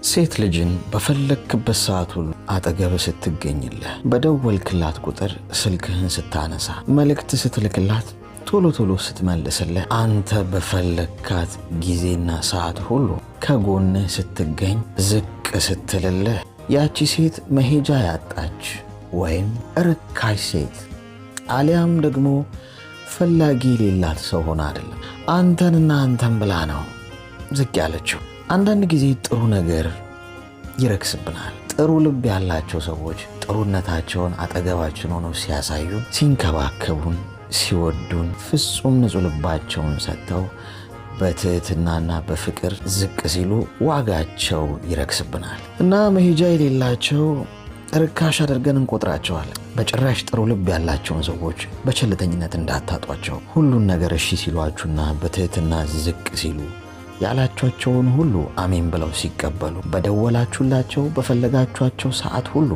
ሴት ልጅን በፈለክበት ሰዓት ሁሉ አጠገብ ስትገኝልህ፣ በደወልክላት ቁጥር ስልክህን ስታነሳ፣ መልእክት ስትልክላት ቶሎ ቶሎ ስትመልስልህ፣ አንተ በፈለካት ጊዜና ሰዓት ሁሉ ከጎንህ ስትገኝ፣ ዝቅ ስትልልህ፣ ያቺ ሴት መሄጃ ያጣች ወይም ርካሽ ሴት አሊያም ደግሞ ፈላጊ የሌላት ሰው ሆና አይደለም፣ አንተንና አንተን ብላ ነው ዝቅ ያለችው። አንዳንድ ጊዜ ጥሩ ነገር ይረክስብናል። ጥሩ ልብ ያላቸው ሰዎች ጥሩነታቸውን አጠገባችን ሆነው ሲያሳዩን፣ ሲንከባከቡን፣ ሲወዱን፣ ፍጹም ንጹህ ልባቸውን ሰጥተው በትህትናና በፍቅር ዝቅ ሲሉ ዋጋቸው ይረክስብናል እና መሄጃ የሌላቸው ርካሽ አድርገን እንቆጥራቸዋለን። በጭራሽ ጥሩ ልብ ያላቸውን ሰዎች በቸልተኝነት እንዳታጧቸው። ሁሉን ነገር እሺ ሲሏችሁና በትህትና ዝቅ ሲሉ ያላችኋቸውን ሁሉ አሜን ብለው ሲቀበሉ፣ በደወላችሁላቸው በፈለጋችኋቸው ሰዓት ሁሉ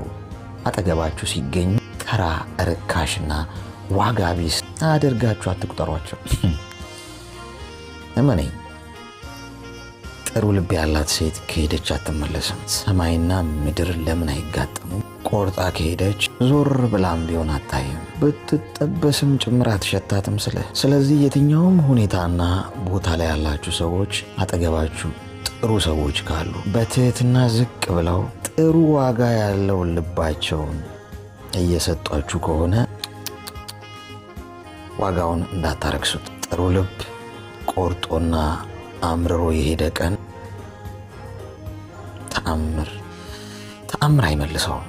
አጠገባችሁ ሲገኙ ተራ ርካሽና ዋጋ ቢስ አድርጋችሁ አትቁጠሯቸው። እመነኝ፣ ጥሩ ልብ ያላት ሴት ከሄደች አትመለስም። ሰማይና ምድር ለምን አይጋጠሙ? ቆርጣ ከሄደች ዞር ብላም ቢሆን አታይም፣ ብትጠበስም ጭምር አትሸታትም። ስለዚህ የትኛውም ሁኔታና ቦታ ላይ ያላችሁ ሰዎች አጠገባችሁ ጥሩ ሰዎች ካሉ በትህትና ዝቅ ብለው ጥሩ ዋጋ ያለው ልባቸውን እየሰጧችሁ ከሆነ ዋጋውን እንዳታረክሱት። ጥሩ ልብ ቆርጦና አምርሮ የሄደ ቀን ተአምር አይመልሰውም።